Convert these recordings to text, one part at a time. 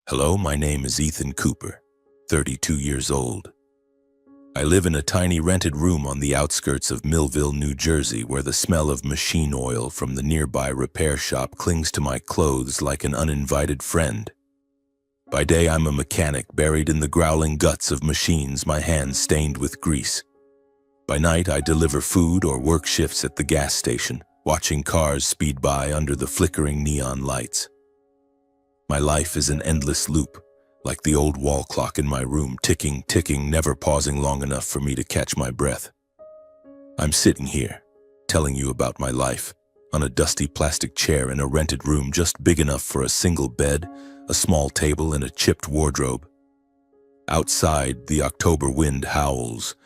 Hello, my name is Ethan Cooper, 32 years old. I live in a tiny rented room on the outskirts of Millville, New Jersey, where the smell of machine oil from the nearby repair shop clings to my clothes like an uninvited friend. By day, I'm a mechanic buried in the growling guts of machines, my hands stained with grease. By night, I deliver food or work shifts at the gas station, watching cars speed by under the flickering neon lights. My life is an endless loop, like the old wall clock in my room, ticking, never pausing long enough for me to catch my breath. I'm sitting here, telling you about my life, on a dusty plastic chair in a rented room just big enough for a single bed, a small table, and a chipped wardrobe. Outside, the October wind howls,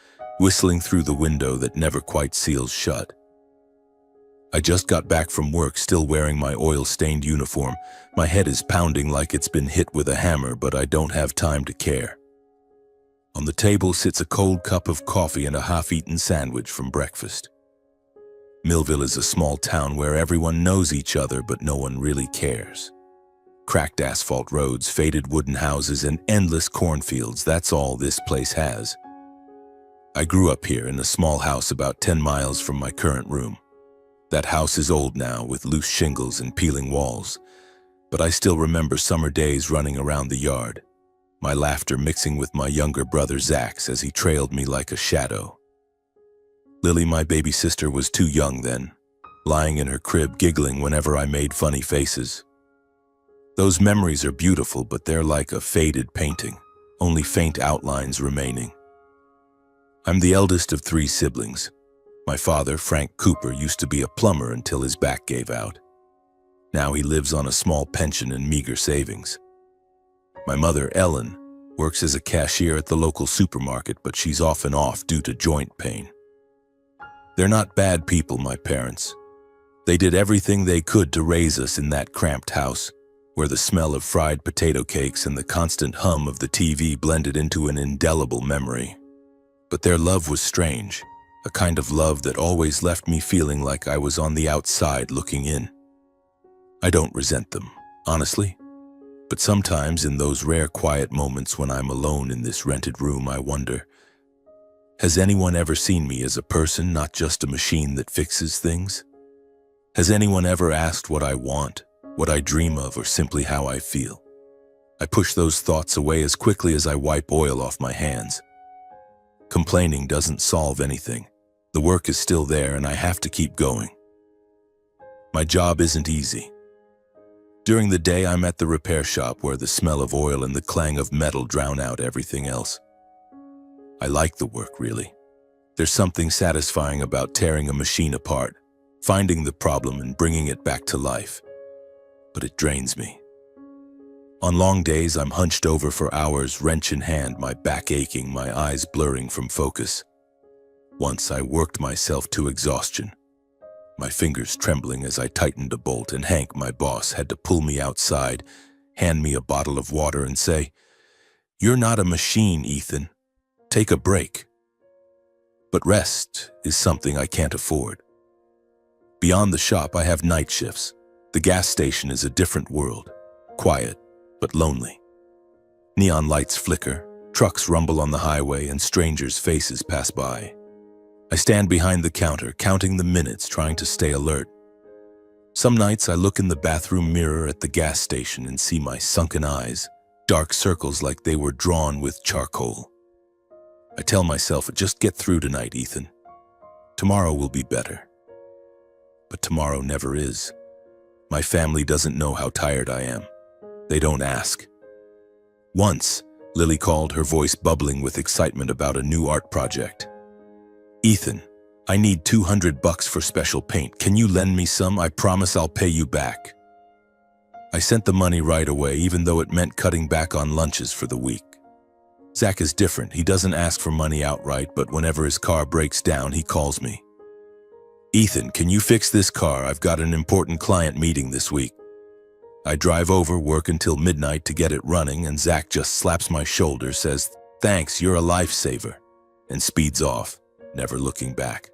whistling through the window that never quite seals shut. I just got back from work, still wearing my oil-stained uniform. My head is pounding like it's been hit with a hammer, but I don't have time to care. On the table sits a cold cup of coffee and a half-eaten sandwich from breakfast. Millville is a small town where everyone knows each other, but no one really cares. Cracked asphalt roads, faded wooden houses, and endless cornfields, that's all this place has. I grew up here in a small house about 10 miles from my current room. That house is old now, with loose shingles and peeling walls, but I still remember summer days running around the yard, my laughter mixing with my younger brother Zach's as he trailed me like a shadow. Lily, my baby sister, was too young then, lying in her crib giggling whenever I made funny faces. Those memories are beautiful, but they're like a faded painting, only faint outlines remaining. I'm the eldest of 3 siblings. My father, Frank Cooper, used to be a plumber until his back gave out. Now he lives on a small pension and meager savings. My mother, Ellen, works as a cashier at the local supermarket, but she's often off due to joint pain. They're not bad people, my parents. They did everything they could to raise us in that cramped house, where the smell of fried potato cakes and the constant hum of the TV blended into an indelible memory. But their love was strange. A kind of love that always left me feeling like I was on the outside looking in. I don't resent them, honestly. But sometimes in those rare quiet moments when I'm alone in this rented room, I wonder, has anyone ever seen me as a person, not just a machine that fixes things? Has anyone ever asked what I want, what I dream of, or simply how I feel? I push those thoughts away as quickly as I wipe oil off my hands. Complaining doesn't solve anything. The work is still there and I have to keep going. My job isn't easy. During the day, I'm at the repair shop where the smell of oil and the clang of metal drown out everything else. I like the work, really. There's something satisfying about tearing a machine apart, finding the problem and bringing it back to life. But it drains me. On long days, I'm hunched over for hours, wrench in hand, my back aching, my eyes blurring from focus. Once I worked myself to exhaustion, my fingers trembling as I tightened a bolt, and Hank, my boss, had to pull me outside, hand me a bottle of water and say, "You're not a machine, Ethan. Take a break." But rest is something I can't afford. Beyond the shop, I have night shifts. The gas station is a different world, quiet but lonely. Neon lights flicker, trucks rumble on the highway, and strangers' faces pass by. I stand behind the counter, counting the minutes, trying to stay alert. Some nights I look in the bathroom mirror at the gas station and see my sunken eyes, dark circles like they were drawn with charcoal. I tell myself, just get through tonight, Ethan. Tomorrow will be better. But tomorrow never is. My family doesn't know how tired I am. They don't ask. Once, Lily called, her voice bubbling with excitement about a new art project. "Ethan, I need $200 for special paint. Can you lend me some? I promise I'll pay you back." I sent the money right away, even though it meant cutting back on lunches for the week. Zach is different. He doesn't ask for money outright, but whenever his car breaks down, he calls me. "Ethan, can you fix this car? I've got an important client meeting this week." I drive over, work until midnight to get it running, and Zach just slaps my shoulder, says, "Thanks, you're a lifesaver," and speeds off, never looking back.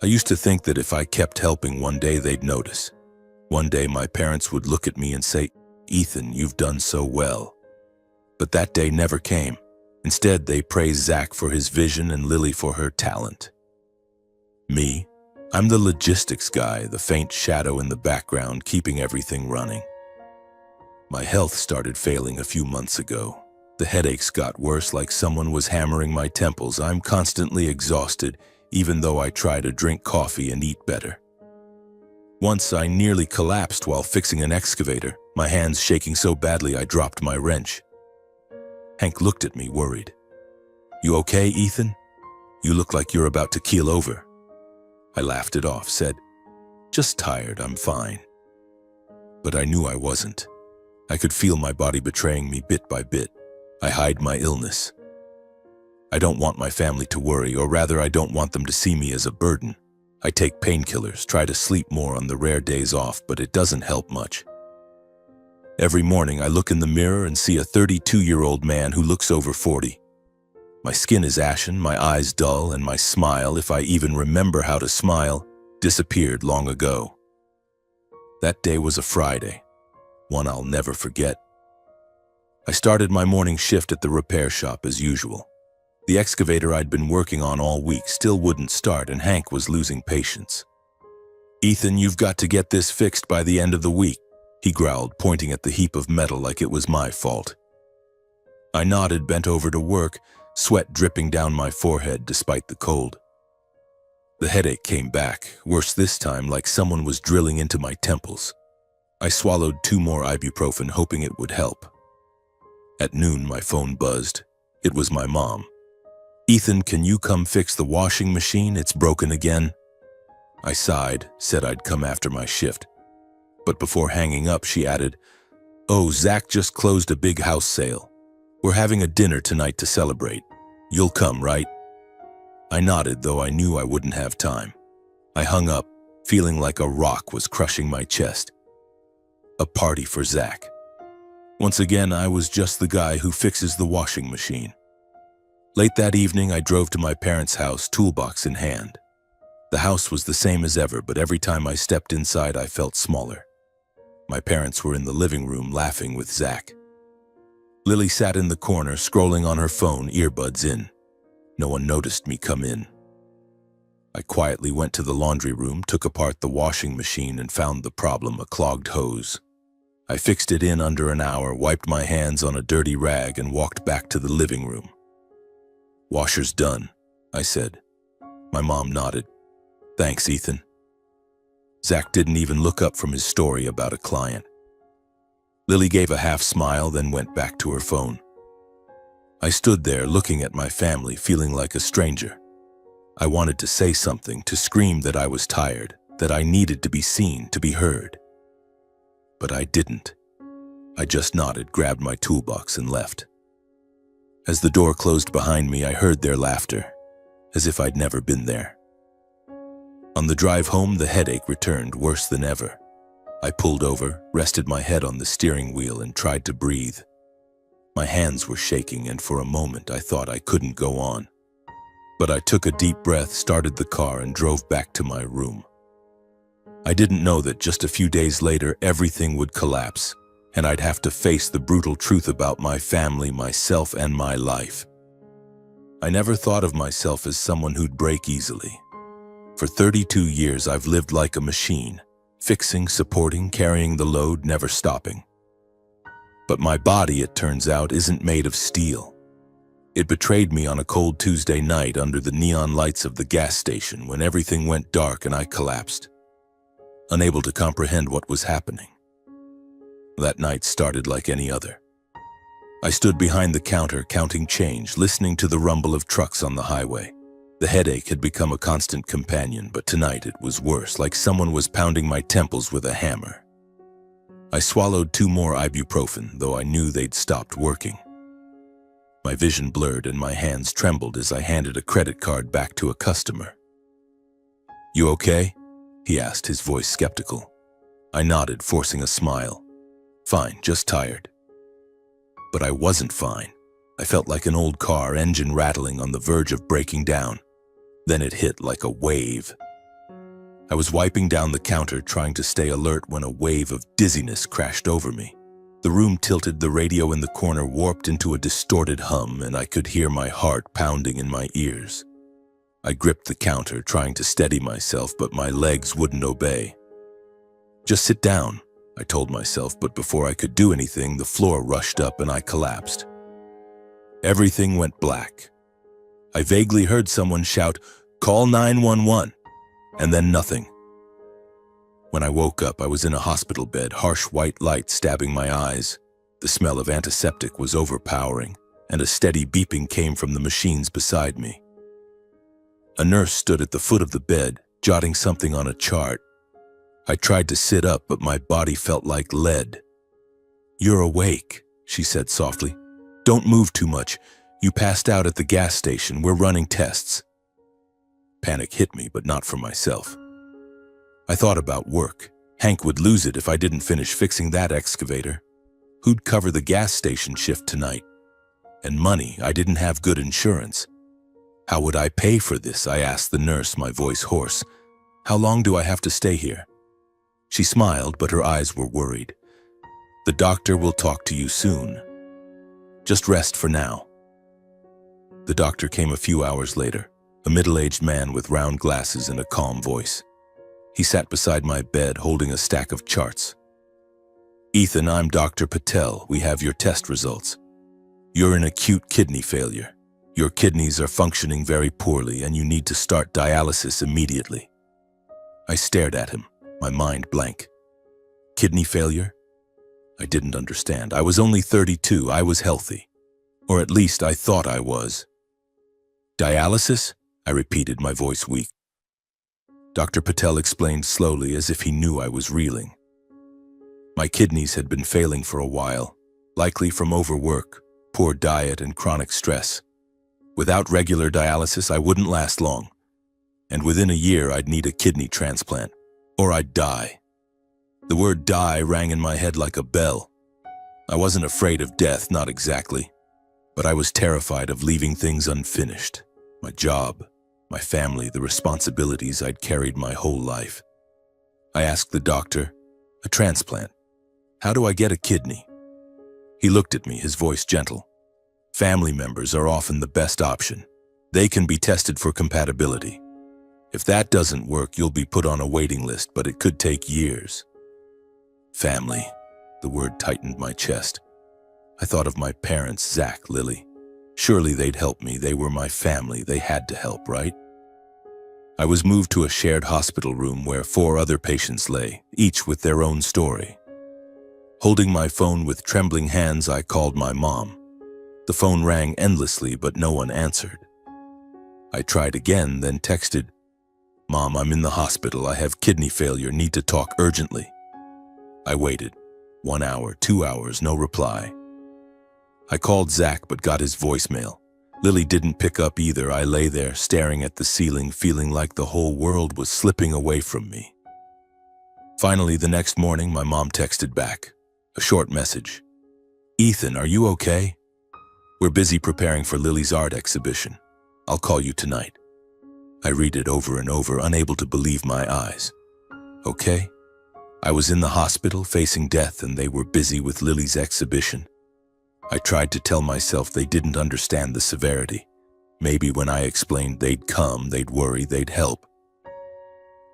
I used to think that if I kept helping, one day they'd notice. One day my parents would look at me and say, "Ethan, you've done so well." But that day never came. Instead, they praised Zach for his vision and Lily for her talent. Me? I'm the logistics guy, the faint shadow in the background keeping everything running. My health started failing a few months ago. The headaches got worse, like someone was hammering my temples. I'm constantly exhausted, even though I try to drink coffee and eat better. Once I nearly collapsed while fixing an excavator, my hands shaking so badly I dropped my wrench. Hank looked at me, worried. "You okay, Ethan? You look like you're about to keel over." I laughed it off, said, "Just tired, I'm fine." But I knew I wasn't. I could feel my body betraying me bit by bit. I hide my illness. I don't want my family to worry, or rather I don't want them to see me as a burden. I take painkillers, try to sleep more on the rare days off, but it doesn't help much. Every morning I look in the mirror and see a 32-year-old man who looks over 40. My skin is ashen, my eyes dull, and my smile, if I even remember how to smile, disappeared long ago. That day was a Friday, one I'll never forget. I started my morning shift at the repair shop as usual. The excavator I'd been working on all week still wouldn't start, and Hank was losing patience. "Ethan, you've got to get this fixed by the end of the week," he growled, pointing at the heap of metal like it was my fault. I nodded, bent over to work, sweat dripping down my forehead despite the cold. The headache came back, worse this time, like someone was drilling into my temples. I swallowed 2 more ibuprofen, hoping it would help. At noon, my phone buzzed. It was my mom. "Ethan, can you come fix the washing machine? It's broken again." I sighed, said I'd come after my shift. But before hanging up, she added, "Oh, Zach just closed a big house sale. We're having a dinner tonight to celebrate. You'll come, right?" I nodded, though I knew I wouldn't have time. I hung up, feeling like a rock was crushing my chest. A party for Zach. Once again, I was just the guy who fixes the washing machine. Late that evening, I drove to my parents' house, toolbox in hand. The house was the same as ever, but every time I stepped inside, I felt smaller. My parents were in the living room laughing with Zach. Lily sat in the corner, scrolling on her phone, earbuds in. No one noticed me come in. I quietly went to the laundry room, took apart the washing machine, and found the problem, a clogged hose. I fixed it in under an hour, wiped my hands on a dirty rag, and walked back to the living room. "Washer's done," I said. My mom nodded. "Thanks, Ethan." Zach didn't even look up from his story about a client. Lily gave a half smile, then went back to her phone. I stood there looking at my family, feeling like a stranger. I wanted to say something, to scream that I was tired, that I needed to be seen, to be heard. But I didn't. I just nodded, grabbed my toolbox, and left. As the door closed behind me, I heard their laughter, as if I'd never been there. On the drive home, the headache returned, worse than ever. I pulled over, rested my head on the steering wheel, and tried to breathe. My hands were shaking, and for a moment I thought I couldn't go on. But I took a deep breath, started the car, and drove back to my room. I didn't know that just a few days later everything would collapse, and I'd have to face the brutal truth about my family, myself, and my life. I never thought of myself as someone who'd break easily. For 32 years I've lived like a machine, fixing, supporting, carrying the load, never stopping. But my body, it turns out, isn't made of steel. It betrayed me on a cold Tuesday night under the neon lights of the gas station when everything went dark and I collapsed, unable to comprehend what was happening. That night started like any other. I stood behind the counter counting change, listening to the rumble of trucks on the highway. The headache had become a constant companion, but tonight it was worse, like someone was pounding my temples with a hammer. I swallowed 2 more ibuprofen, though I knew they'd stopped working. My vision blurred and my hands trembled as I handed a credit card back to a customer. "You okay?" he asked, his voice skeptical. I nodded, forcing a smile. "Fine, just tired." But I wasn't fine. I felt like an old car, engine rattling, on the verge of breaking down. Then it hit like a wave. I was wiping down the counter, trying to stay alert, when a wave of dizziness crashed over me. The room tilted, the radio in the corner warped into a distorted hum, and I could hear my heart pounding in my ears. I gripped the counter, trying to steady myself, but my legs wouldn't obey. "Just sit down," I told myself, but before I could do anything, the floor rushed up and I collapsed. Everything went black. I vaguely heard someone shout, "Call 911," and then nothing. When I woke up, I was in a hospital bed, harsh white light stabbing my eyes. The smell of antiseptic was overpowering, and a steady beeping came from the machines beside me. A nurse stood at the foot of the bed, jotting something on a chart. I tried to sit up, but my body felt like lead. "You're awake," she said softly. "Don't move too much. You passed out at the gas station. We're running tests." Panic hit me, but not for myself. I thought about work. Hank would lose it if I didn't finish fixing that excavator. Who'd cover the gas station shift tonight? And money, I didn't have good insurance. How would I pay for this? I asked the nurse, my voice hoarse. "How long do I have to stay here?" She smiled, but her eyes were worried. "The doctor will talk to you soon. Just rest for now." The doctor came a few hours later, a middle-aged man with round glasses and a calm voice. He sat beside my bed, holding a stack of charts. "Ethan, I'm Dr. Patel. We have your test results. You're in acute kidney failure. Your kidneys are functioning very poorly, and you need to start dialysis immediately." I stared at him, my mind blank. Kidney failure? I didn't understand. I was only 32. I was healthy. Or at least I thought I was. "Dialysis?" I repeated, my voice weak. Dr. Patel explained slowly, as if he knew I was reeling. My kidneys had been failing for a while, likely from overwork, poor diet, and chronic stress. Without regular dialysis, I wouldn't last long. And within a year, I'd need a kidney transplant, or I'd die. The word die rang in my head like a bell. I wasn't afraid of death, not exactly, but I was terrified of leaving things unfinished. My job, my family, the responsibilities I'd carried my whole life. I asked the doctor, "A transplant. How do I get a kidney?" He looked at me, his voice gentle. "Family members are often the best option. They can be tested for compatibility. If that doesn't work, you'll be put on a waiting list, but it could take years." Family. The word tightened my chest. I thought of my parents, Zach, Lily. Surely they'd help me. They were my family. They had to help, right? I was moved to a shared hospital room where 4 other patients lay, each with their own story. Holding my phone with trembling hands, I called my mom. The phone rang endlessly, but no one answered. I tried again, then texted, "Mom, I'm in the hospital. I have kidney failure. Need to talk urgently." I waited. 1 hour, 2 hours, no reply. I called Zach, but got his voicemail. Lily didn't pick up either. I lay there, staring at the ceiling, feeling like the whole world was slipping away from me. Finally, the next morning, my mom texted back. A short message. "Ethan, are you okay? We're busy preparing for Lily's art exhibition. I'll call you tonight." I read it over and over, unable to believe my eyes. Okay? I was in the hospital, facing death, and they were busy with Lily's exhibition. I tried to tell myself they didn't understand the severity. Maybe when I explained they'd come, they'd worry, they'd help.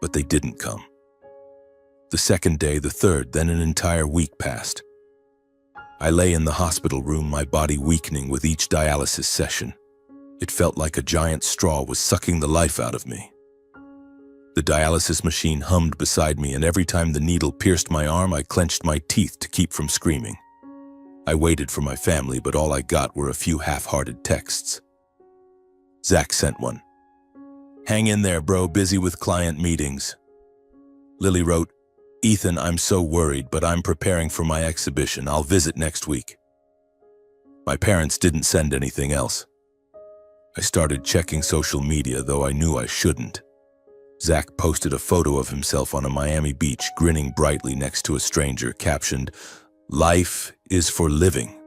But they didn't come. The second day, the third, then an entire week passed. I lay in the hospital room, my body weakening with each dialysis session. It felt like a giant straw was sucking the life out of me. The dialysis machine hummed beside me, and every time the needle pierced my arm, I clenched my teeth to keep from screaming. I waited for my family, but all I got were a few half-hearted texts. Zach sent one. "Hang in there, bro, busy with client meetings." Lily wrote, "Ethan, I'm so worried, but I'm preparing for my exhibition. I'll visit next week." My parents didn't send anything else. I started checking social media, though I knew I shouldn't. Zach posted a photo of himself on a Miami beach, grinning brightly next to a stranger, captioned, "Life is for living."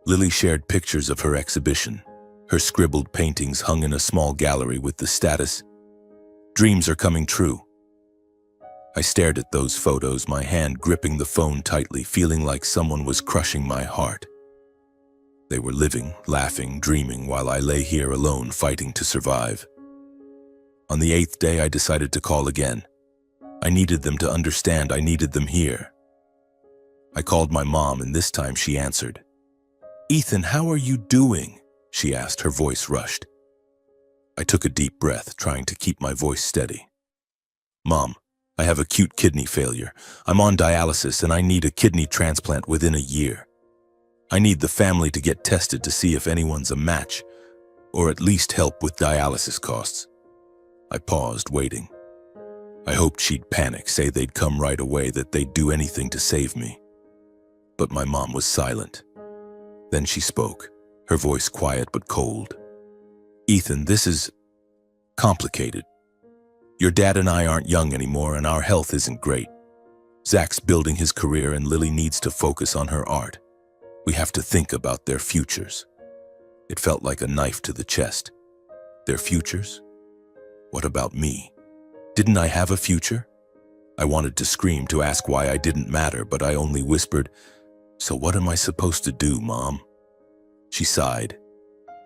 Lily shared pictures of her exhibition. Her scribbled paintings hung in a small gallery with the status, "Dreams are coming true." I stared at those photos, my hand gripping the phone tightly, feeling like someone was crushing my heart. They were living, laughing, dreaming, while I lay here alone, fighting to survive. On the 8th day, I decided to call again. I needed them to understand. I needed them here. I called my mom, and this time she answered. "Ethan, how are you doing?" she asked, her voice rushed. I took a deep breath, trying to keep my voice steady. "Mom, I have acute kidney failure. I'm on dialysis and I need a kidney transplant within a year. I need the family to get tested to see if anyone's a match, or at least help with dialysis costs." I paused, waiting. I hoped she'd panic, say they'd come right away, that they'd do anything to save me. But my mom was silent. Then she spoke, her voice quiet but cold. "Ethan, this is complicated. Your dad and I aren't young anymore, and our health isn't great. Zach's building his career and Lily needs to focus on her art. We have to think about their futures." It felt like a knife to the chest. Their futures? What about me? Didn't I have a future? I wanted to scream, to ask why I didn't matter, but I only whispered, "So what am I supposed to do, Mom?" She sighed.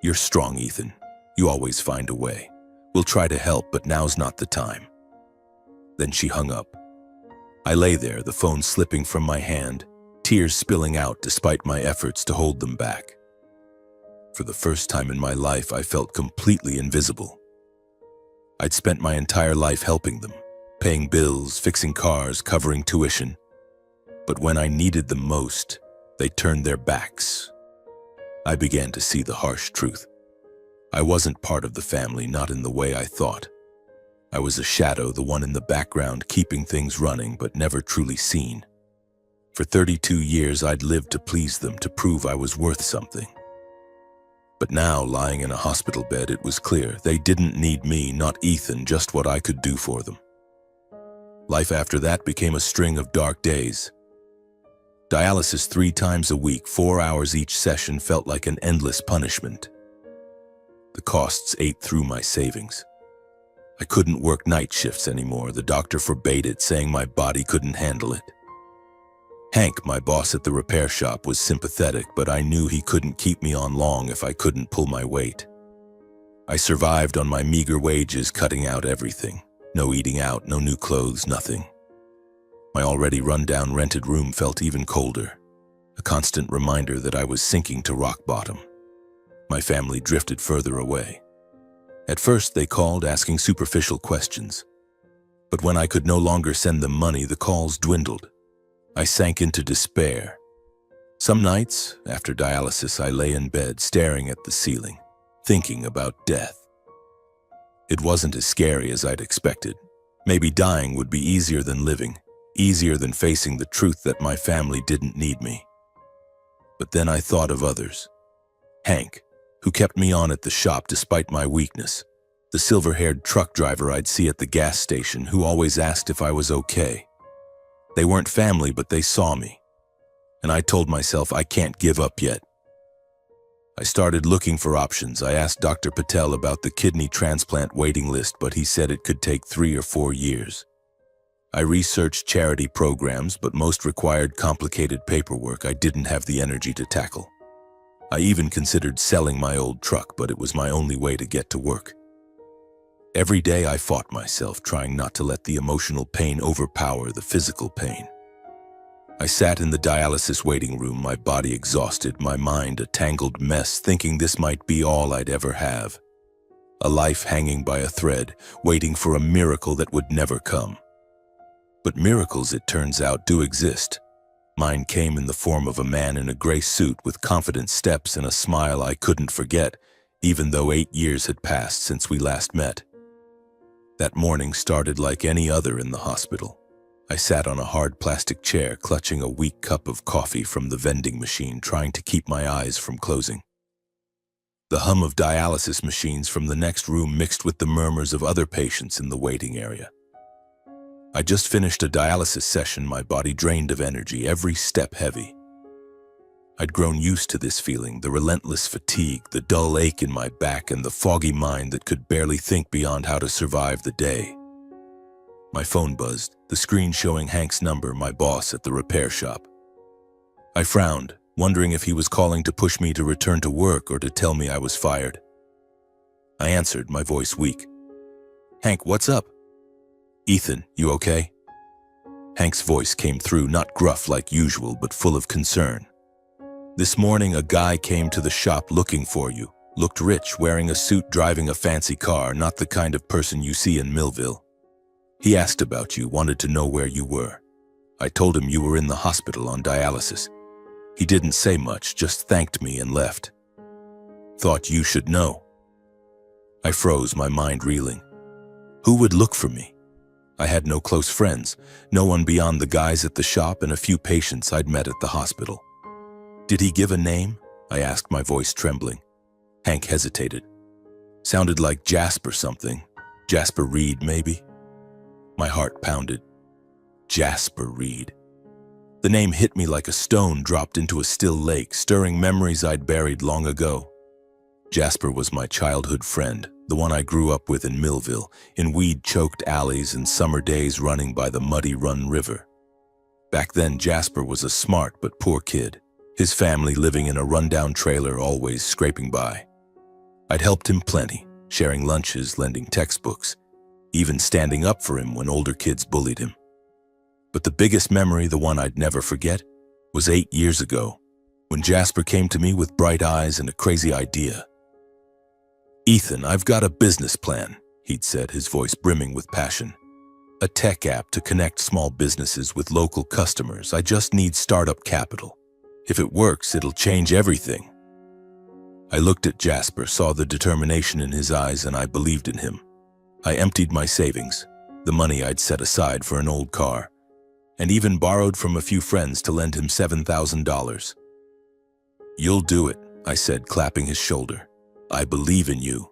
"You're strong, Ethan. You always find a way. We'll try to help, but now's not the time." Then she hung up. I lay there, the phone slipping from my hand, tears spilling out despite my efforts to hold them back. For the first time in my life, I felt completely invisible. I'd spent my entire life helping them, paying bills, fixing cars, covering tuition. But when I needed them most, they turned their backs. I began to see the harsh truth. I wasn't part of the family, not in the way I thought. I was a shadow, the one in the background, keeping things running, but never truly seen. For 32 years, I'd lived to please them, to prove I was worth something. But now, lying in a hospital bed, it was clear they didn't need me, not Ethan, just what I could do for them. Life after that became a string of dark days. Dialysis 3 times a week, 4 hours each session, felt like an endless punishment. The costs ate through my savings. I couldn't work night shifts anymore. The doctor forbade it, saying my body couldn't handle it. Hank, my boss at the repair shop, was sympathetic, but I knew he couldn't keep me on long if I couldn't pull my weight. I survived on my meager wages, cutting out everything. No eating out, no new clothes, nothing. My already run-down rented room felt even colder, a constant reminder that I was sinking to rock bottom. My family drifted further away. At first, they called, asking superficial questions. But when I could no longer send them money, the calls dwindled. I sank into despair. Some nights, after dialysis, I lay in bed, staring at the ceiling, thinking about death. It wasn't as scary as I'd expected. Maybe dying would be easier than living, easier than facing the truth that my family didn't need me. But then I thought of others. Hank, who kept me on at the shop despite my weakness. The silver-haired truck driver I'd see at the gas station, who always asked if I was okay. They weren't family, but they saw me. And I told myself I can't give up yet. I started looking for options. I asked Dr. Patel about the kidney transplant waiting list, but he said it could take 3 or 4 years. I researched charity programs, but most required complicated paperwork I didn't have the energy to tackle. I even considered selling my old truck, but it was my only way to get to work. Every day I fought myself, trying not to let the emotional pain overpower the physical pain. I sat in the dialysis waiting room, my body exhausted, my mind a tangled mess, thinking this might be all I'd ever have. A life hanging by a thread, waiting for a miracle that would never come. But miracles, it turns out, do exist. Mine came in the form of a man in a gray suit with confident steps and a smile I couldn't forget, even though 8 years had passed since we last met. That morning started like any other in the hospital. I sat on a hard plastic chair, clutching a weak cup of coffee from the vending machine, trying to keep my eyes from closing. The hum of dialysis machines from the next room mixed with the murmurs of other patients in the waiting area. I just finished a dialysis session, my body drained of energy, every step heavy. I'd grown used to this feeling, the relentless fatigue, the dull ache in my back, and the foggy mind that could barely think beyond how to survive the day. My phone buzzed, the screen showing Hank's number, my boss at the repair shop. I frowned, wondering if he was calling to push me to return to work or to tell me I was fired. I answered, my voice weak. "Hank, what's up?" "Ethan, you okay?" Hank's voice came through, not gruff like usual, but full of concern. "This morning a guy came to the shop looking for you. Looked rich, wearing a suit, driving a fancy car, not the kind of person you see in Millville. He asked about you, wanted to know where you were. I told him you were in the hospital on dialysis. He didn't say much, just thanked me and left. Thought you should know." I froze, my mind reeling. Who would look for me? I had no close friends, no one beyond the guys at the shop and a few patients I'd met at the hospital. "Did he give a name?" I asked, my voice trembling. Hank hesitated. "Sounded like Jasper something. Jasper Reed, maybe?" My heart pounded. Jasper Reed. The name hit me like a stone dropped into a still lake, stirring memories I'd buried long ago. Jasper was my childhood friend, the one I grew up with in Millville, in weed-choked alleys and summer days running by the muddy Run River. Back then, Jasper was a smart but poor kid, his family living in a rundown trailer, always scraping by. I'd helped him plenty, sharing lunches, lending textbooks, even standing up for him when older kids bullied him. But the biggest memory, the one I'd never forget, was 8 years ago, when Jasper came to me with bright eyes and a crazy idea. "Ethan, I've got a business plan," he'd said, his voice brimming with passion. "A tech app to connect small businesses with local customers. I just need startup capital. If it works, it'll change everything." I looked at Jasper, saw the determination in his eyes, and I believed in him. I emptied my savings, the money I'd set aside for an old car, and even borrowed from a few friends to lend him $7,000. "You'll do it," I said, clapping his shoulder. "I believe in you."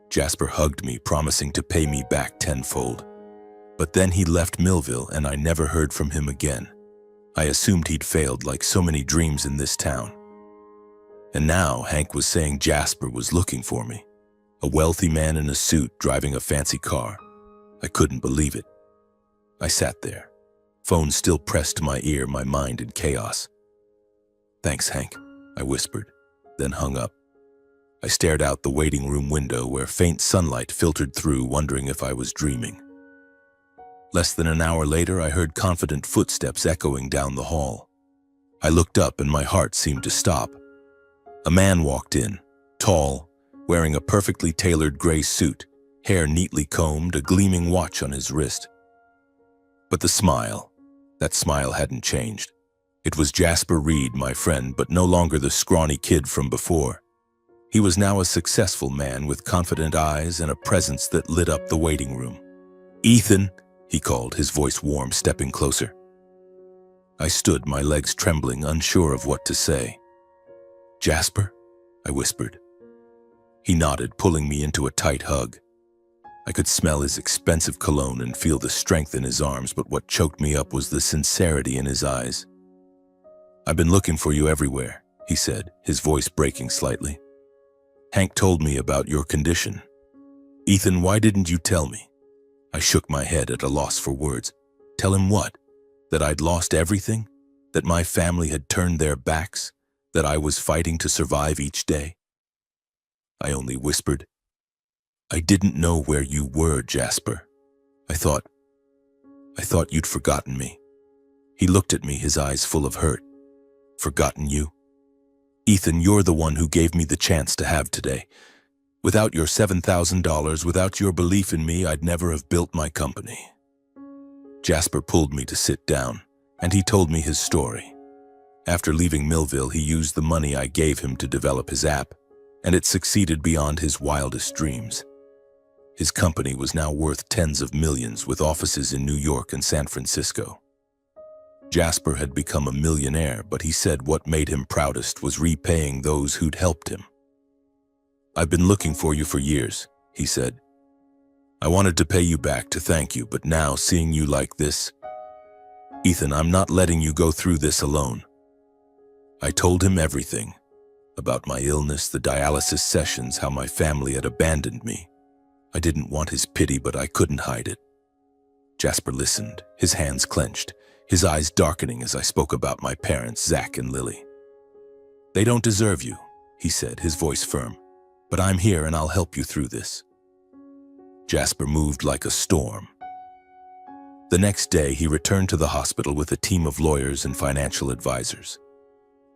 Jasper hugged me, promising to pay me back tenfold. But then he left Millville, and I never heard from him again. I assumed he'd failed, like so many dreams in this town. And now Hank was saying Jasper was looking for me. A wealthy man in a suit driving a fancy car. I couldn't believe it. I sat there, phone still pressed to my ear, my mind in chaos. "Thanks, Hank," I whispered, then hung up. I stared out the waiting room window where faint sunlight filtered through, wondering if I was dreaming. Less than an hour later, I heard confident footsteps echoing down the hall. I looked up and my heart seemed to stop. A man walked in, tall, wearing a perfectly tailored gray suit, hair neatly combed, a gleaming watch on his wrist. But the smile, that smile hadn't changed. It was Jasper Reed, my friend, but no longer the scrawny kid from before. He was now a successful man with confident eyes and a presence that lit up the waiting room. "Ethan," he called, his voice warm, stepping closer. I stood, my legs trembling, unsure of what to say. "Jasper?" I whispered. He nodded, pulling me into a tight hug. I could smell his expensive cologne and feel the strength in his arms, but what choked me up was the sincerity in his eyes. "I've been looking for you everywhere," he said, his voice breaking slightly. "Hank told me about your condition. Ethan, why didn't you tell me?" I shook my head at a loss for words. Tell him what? That I'd lost everything? That my family had turned their backs? That I was fighting to survive each day? I only whispered, "I didn't know where you were, Jasper. I thought you'd forgotten me." He looked at me, his eyes full of hurt. "Forgotten you? Ethan, you're the one who gave me the chance to have today. Without your $7,000, without your belief in me, I'd never have built my company." Jasper pulled me to sit down, and he told me his story. After leaving Millville, he used the money I gave him to develop his app, and it succeeded beyond his wildest dreams. His company was now worth tens of millions, with offices in New York and San Francisco. Jasper had become a millionaire, but he said what made him proudest was repaying those who'd helped him. "I've been looking for you for years," he said. "I wanted to pay you back, to thank you, but now seeing you like this, Ethan, I'm not letting you go through this alone." I told him everything, about my illness, the dialysis sessions, how my family had abandoned me. I didn't want his pity, but I couldn't hide it. Jasper listened, his hands clenched, his eyes darkening as I spoke about my parents, Zach and Lily. "They don't deserve you," he said, his voice firm. "But I'm here and I'll help you through this." Jasper moved like a storm. The next day, he returned to the hospital with a team of lawyers and financial advisors.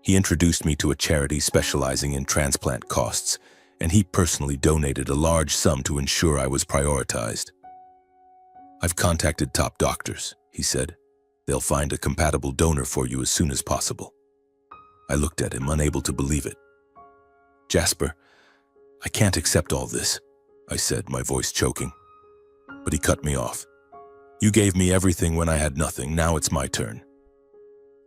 He introduced me to a charity specializing in transplant costs, and he personally donated a large sum to ensure I was prioritized. "I've contacted top doctors," he said. "They'll find a compatible donor for you as soon as possible." I looked at him, unable to believe it. "Jasper, I can't accept all this," I said, my voice choking. But he cut me off. "You gave me everything when I had nothing, now it's my turn."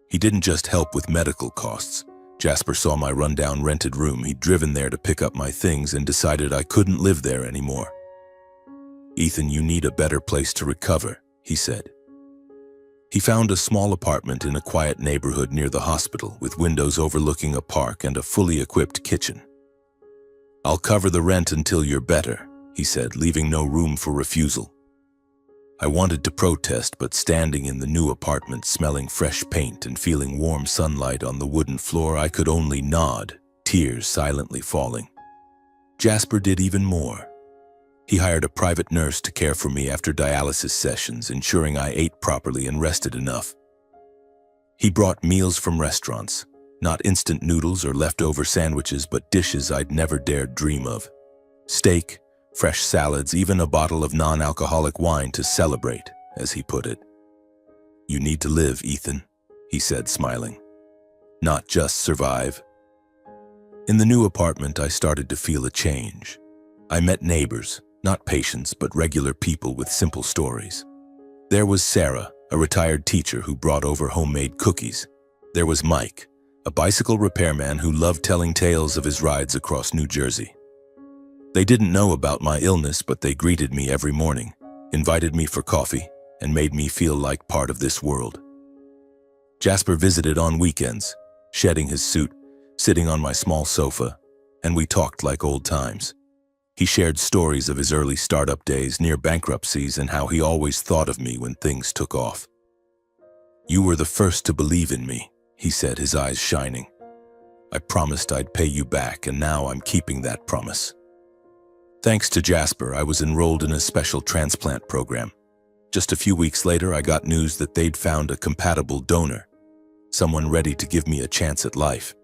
He didn't just help with medical costs. Jasper saw my rundown rented room. He'd driven there to pick up my things and decided I couldn't live there anymore. "Ethan, you need a better place to recover," he said. He found a small apartment in a quiet neighborhood near the hospital with windows overlooking a park and a fully equipped kitchen. "I'll cover the rent until you're better," he said, leaving no room for refusal. I wanted to protest, but standing in the new apartment, smelling fresh paint and feeling warm sunlight on the wooden floor, I could only nod, tears silently falling. Jasper did even more. He hired a private nurse to care for me after dialysis sessions, ensuring I ate properly and rested enough. He brought meals from restaurants, not instant noodles or leftover sandwiches, but dishes I'd never dared dream of. Steak, fresh salads, even a bottle of non-alcoholic wine to celebrate, as he put it. "You need to live, Ethan," he said, smiling. "Not just survive." In the new apartment, I started to feel a change. I met neighbors, not patients, but regular people with simple stories. There was Sarah, a retired teacher who brought over homemade cookies. There was Mike, a bicycle repairman who loved telling tales of his rides across New Jersey. They didn't know about my illness, but they greeted me every morning, invited me for coffee, and made me feel like part of this world. Jasper visited on weekends, shedding his suit, sitting on my small sofa, and we talked like old times. He shared stories of his early startup days, near bankruptcies, and how he always thought of me when things took off. "You were the first to believe in me," he said, his eyes shining. "I promised I'd pay you back, and now I'm keeping that promise." Thanks to Jasper, I was enrolled in a special transplant program. Just a few weeks later, I got news that they'd found a compatible donor, someone ready to give me a chance at life.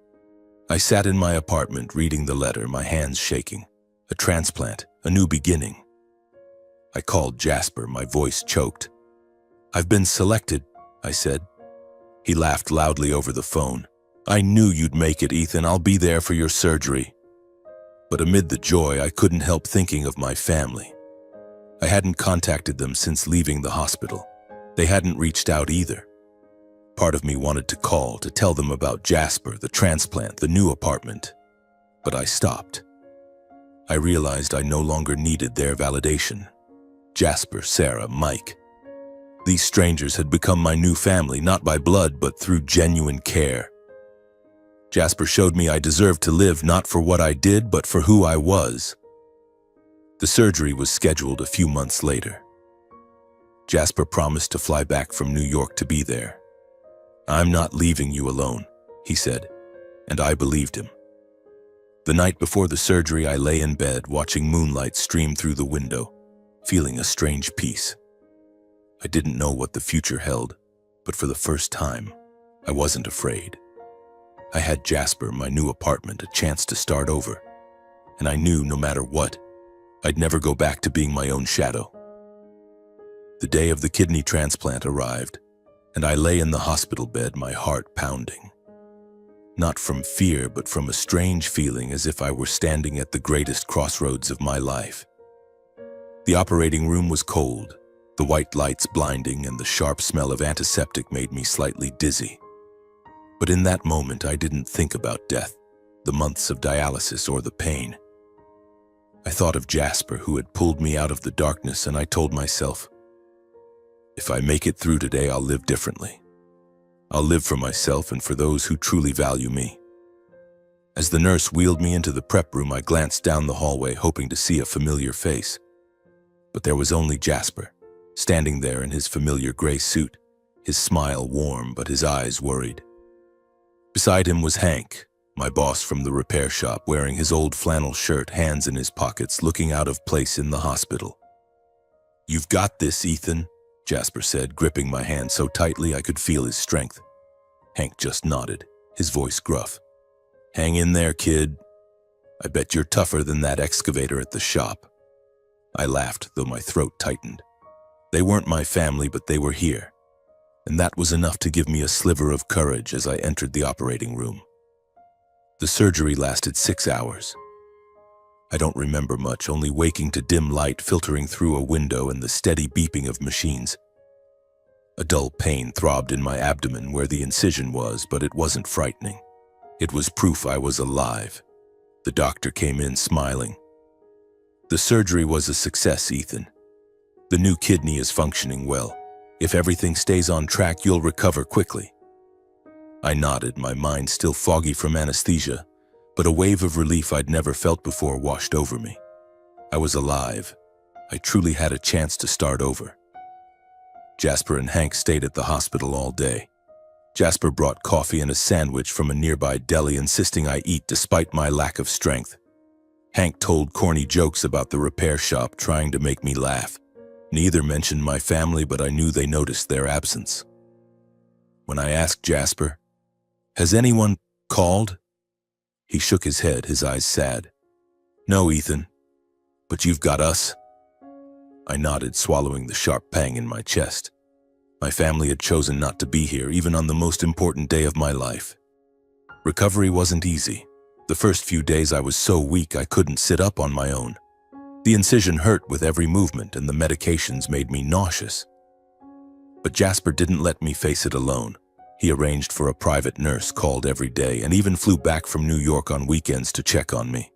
I sat in my apartment reading the letter, my hands shaking. A transplant, a new beginning. I called Jasper, my voice choked. "I've been selected," I said. He laughed loudly over the phone. "I knew you'd make it, Ethan. I'll be there for your surgery." But amid the joy, I couldn't help thinking of my family. I hadn't contacted them since leaving the hospital. They hadn't reached out either. Part of me wanted to call to tell them about Jasper, the transplant, the new apartment. But I stopped. I realized I no longer needed their validation. Jasper, Sarah, Mike. These strangers had become my new family, not by blood, but through genuine care. Jasper showed me I deserved to live, not for what I did, but for who I was. The surgery was scheduled a few months later. Jasper promised to fly back from New York to be there. "I'm not leaving you alone," he said, and I believed him. The night before the surgery, I lay in bed watching moonlight stream through the window, feeling a strange peace. I didn't know what the future held, but for the first time, I wasn't afraid. I had Jasper, my new apartment, a chance to start over, and I knew no matter what, I'd never go back to being my own shadow. The day of the kidney transplant arrived, and I lay in the hospital bed, my heart pounding. Not from fear, but from a strange feeling as if I were standing at the greatest crossroads of my life. The operating room was cold, the white lights blinding, and the sharp smell of antiseptic made me slightly dizzy. But in that moment, I didn't think about death, the months of dialysis, or the pain. I thought of Jasper, who had pulled me out of the darkness, and I told myself, if I make it through today, I'll live differently. I'll live for myself and for those who truly value me. As the nurse wheeled me into the prep room, I glanced down the hallway, hoping to see a familiar face. But there was only Jasper, standing there in his familiar gray suit, his smile warm but his eyes worried. Beside him was Hank, my boss from the repair shop, wearing his old flannel shirt, hands in his pockets, looking out of place in the hospital. "You've got this, Ethan," Jasper said, gripping my hand so tightly I could feel his strength. Hank just nodded, his voice gruff. "Hang in there, kid. I bet you're tougher than that excavator at the shop." I laughed, though my throat tightened. They weren't my family, but they were here, and that was enough to give me a sliver of courage as I entered the operating room. The surgery lasted 6 hours. I don't remember much, only waking to dim light filtering through a window and the steady beeping of machines. A dull pain throbbed in my abdomen where the incision was, but it wasn't frightening. It was proof I was alive. The doctor came in smiling. "The surgery was a success, Ethan. The new kidney is functioning well. If everything stays on track, you'll recover quickly." I nodded, my mind still foggy from anesthesia, but a wave of relief I'd never felt before washed over me. I was alive. I truly had a chance to start over. Jasper and Hank stayed at the hospital all day. Jasper brought coffee and a sandwich from a nearby deli, insisting I eat despite my lack of strength. Hank told corny jokes about the repair shop, trying to make me laugh. Neither mentioned my family, but I knew they noticed their absence. When I asked Jasper, "Has anyone called?" he shook his head, his eyes sad. "No, Ethan, but you've got us." I nodded, swallowing the sharp pang in my chest. My family had chosen not to be here, even on the most important day of my life. Recovery wasn't easy. The first few days I was so weak I couldn't sit up on my own. The incision hurt with every movement, and the medications made me nauseous. But Jasper didn't let me face it alone. He arranged for a private nurse, called every day, and even flew back from New York on weekends to check on me.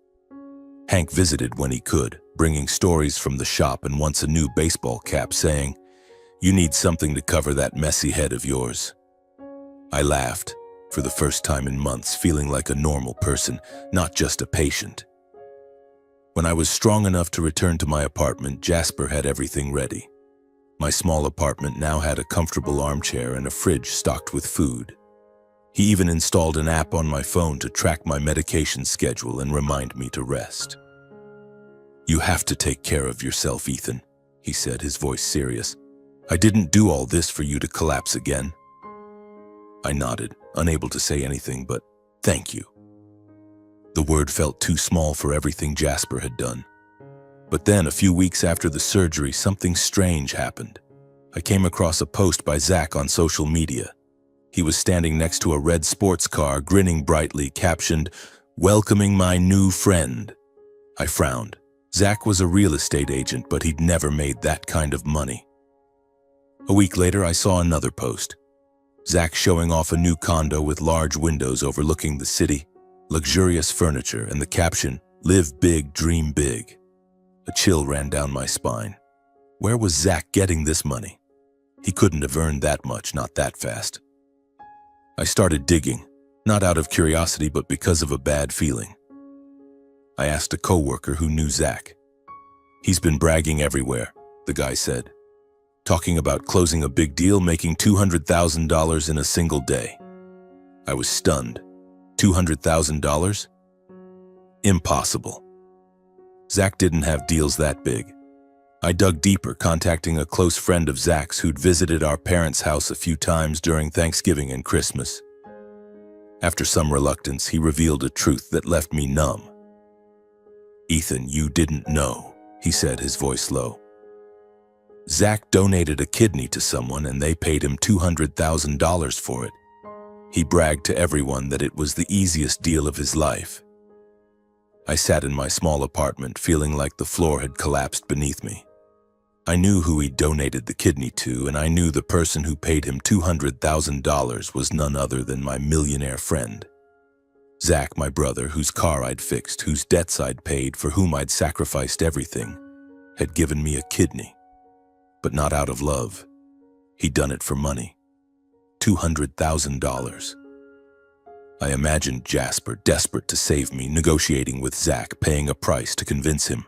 Hank visited when he could, bringing stories from the shop and once a new baseball cap, saying, "You need something to cover that messy head of yours." I laughed, for the first time in months, feeling like a normal person, not just a patient. When I was strong enough to return to my apartment, Jasper had everything ready. My small apartment now had a comfortable armchair and a fridge stocked with food. He even installed an app on my phone to track my medication schedule and remind me to rest. "You have to take care of yourself, Ethan," he said, his voice serious. "I didn't do all this for you to collapse again." I nodded, unable to say anything but, "Thank you." The word felt too small for everything Jasper had done. But then, a few weeks after the surgery, something strange happened. I came across a post by Zach on social media. He was standing next to a red sports car, grinning brightly, captioned, "Welcoming my new friend." I frowned. Zach was a real estate agent, but he'd never made that kind of money. A week later, I saw another post. Zach showing off a new condo with large windows overlooking the city, luxurious furniture, and the caption, "Live big, dream big." A chill ran down my spine. Where was Zach getting this money? He couldn't have earned that much, not that fast. I started digging, not out of curiosity, but because of a bad feeling. I asked a coworker who knew Zach. "He's been bragging everywhere," the guy said. "Talking about closing a big deal, making $200,000 in a single day." I was stunned. $200,000? Impossible. Zach didn't have deals that big. I dug deeper, contacting a close friend of Zach's who'd visited our parents' house a few times during Thanksgiving and Christmas. After some reluctance, he revealed a truth that left me numb. "Ethan, you didn't know," he said, his voice low. "Zach donated a kidney to someone and they paid him $200,000 for it. He bragged to everyone that it was the easiest deal of his life." I sat in my small apartment, feeling like the floor had collapsed beneath me. I knew who he donated the kidney to, and I knew the person who paid him $200,000 was none other than my millionaire friend. Zach, my brother, whose car I'd fixed, whose debts I'd paid, for whom I'd sacrificed everything, had given me a kidney. But not out of love. He'd done it for money. $200,000. I imagined Jasper, desperate to save me, negotiating with Zach, paying a price to convince him.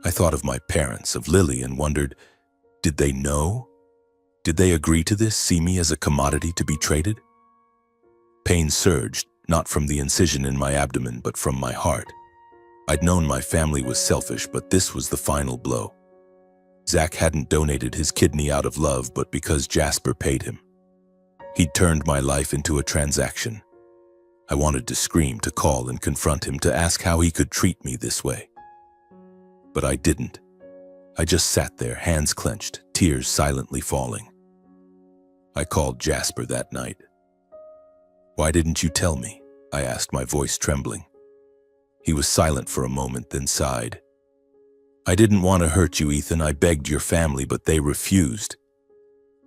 I thought of my parents, of Lily, and wondered, Did they know? Did they agree to this, see me as a commodity to be traded? Pain surged, not from the incision in my abdomen, but from my heart. I'd known my family was selfish, but this was the final blow. Zach hadn't donated his kidney out of love, but because Jasper paid him. He'd turned my life into a transaction. I wanted to scream, to call and confront him, to ask how he could treat me this way. But I didn't. I just sat there, hands clenched, tears silently falling. I called Jasper that night. "Why didn't you tell me?" I asked, my voice trembling. He was silent for a moment, then sighed. "I didn't want to hurt you, Ethan. I begged your family, but they refused.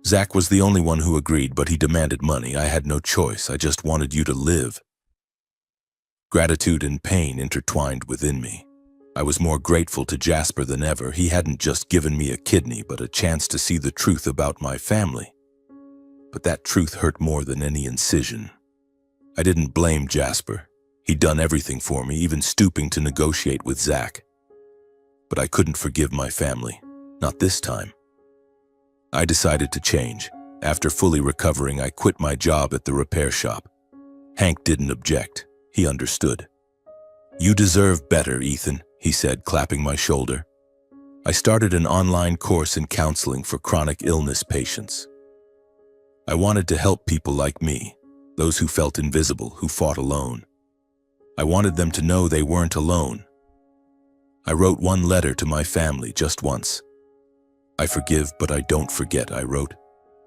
Zach was the only one who agreed, but he demanded money. I had no choice. I just wanted you to live." Gratitude and pain intertwined within me. I was more grateful to Jasper than ever. He hadn't just given me a kidney, but a chance to see the truth about my family. But that truth hurt more than any incision. I didn't blame Jasper. He'd done everything for me, even stooping to negotiate with Zach. But I couldn't forgive my family. Not this time. I decided to change. After fully recovering, I quit my job at the repair shop. Hank didn't object. He understood. "You deserve better, Ethan," he said, clapping my shoulder. I started an online course in counseling for chronic illness patients. I wanted to help people like me, those who felt invisible, who fought alone. I wanted them to know they weren't alone. I wrote one letter to my family just once. "I forgive, but I don't forget," I wrote.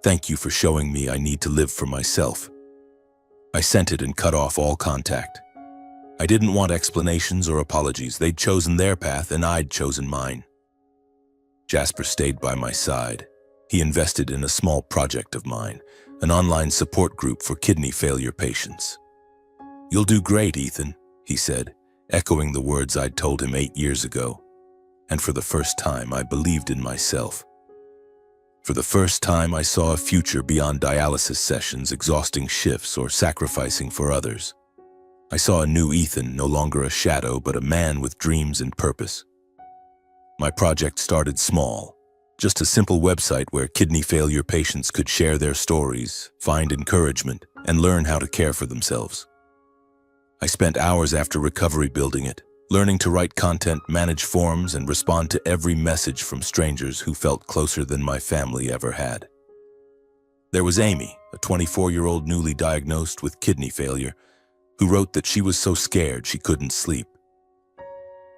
"Thank you for showing me I need to live for myself." I sent it and cut off all contact. I didn't want explanations or apologies. They'd chosen their path and I'd chosen mine. Jasper stayed by my side. He invested in a small project of mine, an online support group for kidney failure patients. "You'll do great, Ethan," he said, echoing the words I'd told him 8 years ago. And for the first time, I believed in myself. For the first time, I saw a future beyond dialysis sessions, exhausting shifts, or sacrificing for others. I saw a new Ethan, no longer a shadow, but a man with dreams and purpose. My project started small, just a simple website where kidney failure patients could share their stories, find encouragement, and learn how to care for themselves. I spent hours after recovery building it, learning to write content, manage forms, and respond to every message from strangers who felt closer than my family ever had. There was Amy, a 24-year-old newly diagnosed with kidney failure, who wrote that she was so scared she couldn't sleep.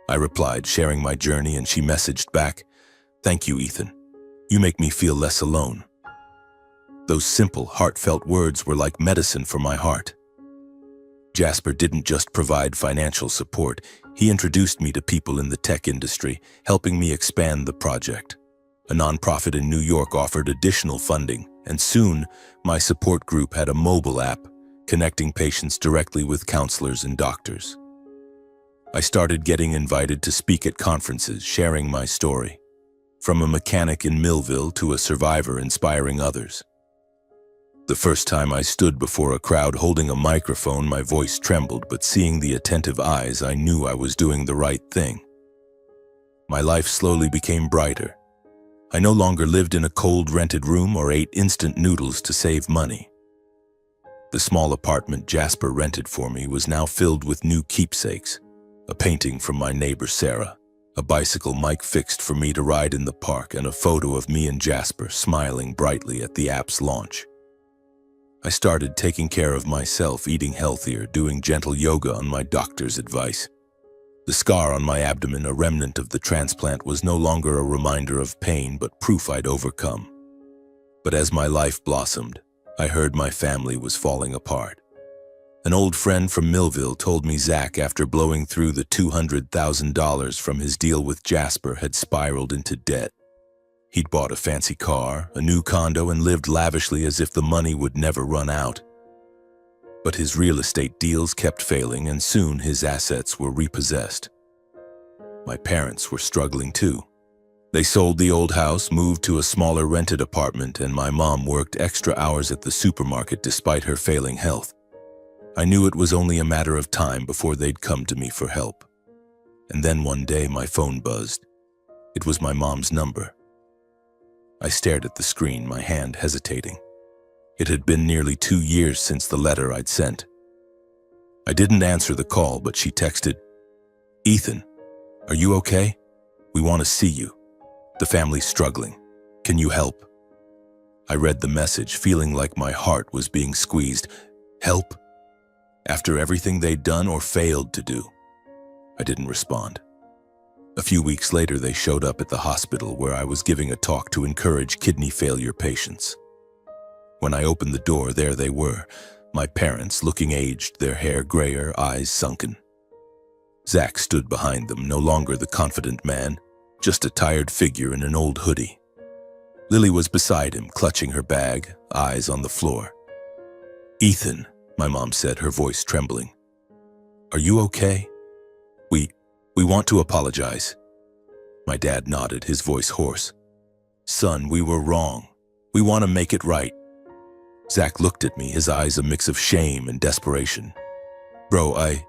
I replied, sharing my journey, and she messaged back, "Thank you, Ethan. You make me feel less alone." Those simple, heartfelt words were like medicine for my heart. Jasper didn't just provide financial support. He introduced me to people in the tech industry, helping me expand the project. A nonprofit in New York offered additional funding, and soon my support group had a mobile app connecting patients directly with counselors and doctors. I started getting invited to speak at conferences, sharing my story, from a mechanic in Millville to a survivor inspiring others. The first time I stood before a crowd holding a microphone, my voice trembled, but seeing the attentive eyes, I knew I was doing the right thing. My life slowly became brighter. I no longer lived in a cold rented room or ate instant noodles to save money. The small apartment Jasper rented for me was now filled with new keepsakes, a painting from my neighbor Sarah, a bicycle Mike fixed for me to ride in the park, and a photo of me and Jasper smiling brightly at the app's launch. I started taking care of myself, eating healthier, doing gentle yoga on my doctor's advice. The scar on my abdomen, a remnant of the transplant, was no longer a reminder of pain, but proof I'd overcome. But as my life blossomed, I heard my family was falling apart. An old friend from Millville told me Zach, after blowing through the $200,000 from his deal with Jasper, had spiraled into debt. He'd bought a fancy car, a new condo, and lived lavishly as if the money would never run out. But his real estate deals kept failing, and soon his assets were repossessed. My parents were struggling too. They sold the old house, moved to a smaller rented apartment, and my mom worked extra hours at the supermarket despite her failing health. I knew it was only a matter of time before they'd come to me for help. And then one day my phone buzzed. It was my mom's number. I stared at the screen, my hand hesitating. It had been nearly 2 years since the letter I'd sent. I didn't answer the call, but she texted, "Ethan, are you okay? We want to see you. The family's struggling. Can you help?" I read the message, feeling like my heart was being squeezed. Help? After everything they'd done or failed to do? I didn't respond. A few weeks later, they showed up at the hospital where I was giving a talk to encourage kidney failure patients. When I opened the door, there they were, my parents, looking aged, their hair grayer, eyes sunken. Zach stood behind them, no longer the confident man, just a tired figure in an old hoodie. Lily was beside him, clutching her bag, eyes on the floor. "Ethan," my mom said, her voice trembling. "Are you okay? We want to apologize." My dad nodded, his voice hoarse. "Son, we were wrong. We want to make it right." Zach looked at me, his eyes a mix of shame and desperation. "Bro, I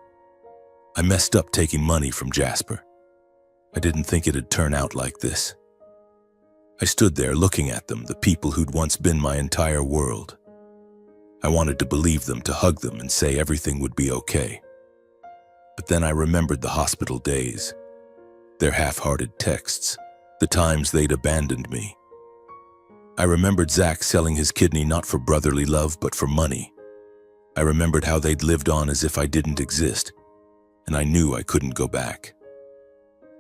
messed up taking money from Jasper. I didn't think it'd turn out like this." I stood there looking at them, the people who'd once been my entire world. I wanted to believe them, to hug them and say everything would be okay. But then I remembered the hospital days, their half-hearted texts, the times they'd abandoned me. I remembered Zach selling his kidney not for brotherly love but for money. I remembered how they'd lived on as if I didn't exist, and I knew I couldn't go back.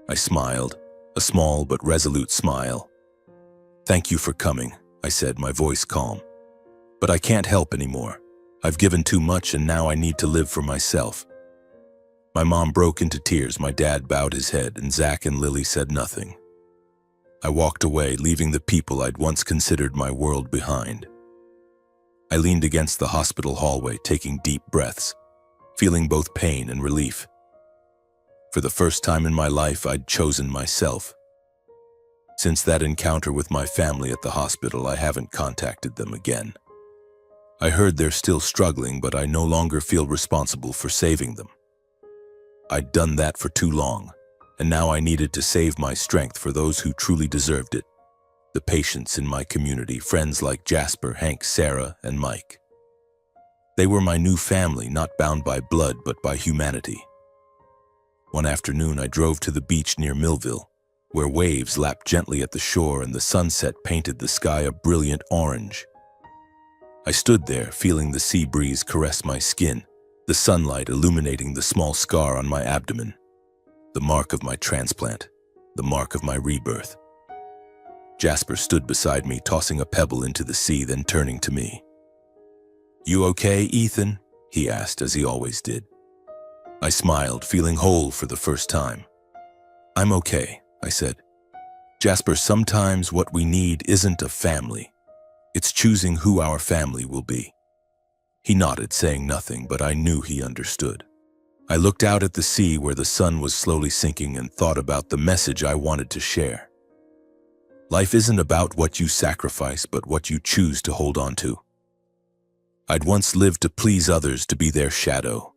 I smiled, a small but resolute smile. "Thank you for coming," I said, my voice calm. "But I can't help anymore. I've given too much and now I need to live for myself." My mom broke into tears, my dad bowed his head, and Zach and Lily said nothing. I walked away, leaving the people I'd once considered my world behind. I leaned against the hospital hallway, taking deep breaths, feeling both pain and relief. For the first time in my life, I'd chosen myself. Since that encounter with my family at the hospital, I haven't contacted them again. I heard they're still struggling, but I no longer feel responsible for saving them. I'd done that for too long, and now I needed to save my strength for those who truly deserved it. The patients in my community, friends like Jasper, Hank, Sarah, and Mike. They were my new family, not bound by blood but by humanity. One afternoon, I drove to the beach near Millville, where waves lapped gently at the shore and the sunset painted the sky a brilliant orange. I stood there, feeling the sea breeze caress my skin, the sunlight illuminating the small scar on my abdomen, the mark of my transplant, the mark of my rebirth. Jasper stood beside me, tossing a pebble into the sea, then turning to me. "You okay, Ethan?" he asked, as he always did. I smiled, feeling whole for the first time. "I'm okay," I said. "Jasper, sometimes what we need isn't a family. It's choosing who our family will be." He nodded, saying nothing, but I knew he understood. I looked out at the sea where the sun was slowly sinking and thought about the message I wanted to share. Life isn't about what you sacrifice, but what you choose to hold on to. I'd once lived to please others, to be their shadow.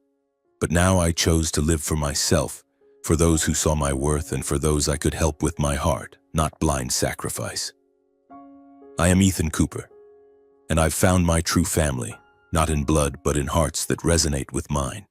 But now I chose to live for myself, for those who saw my worth and for those I could help with my heart, not blind sacrifice. I am Ethan Cooper, and I've found my true family, not in blood but in hearts that resonate with mine.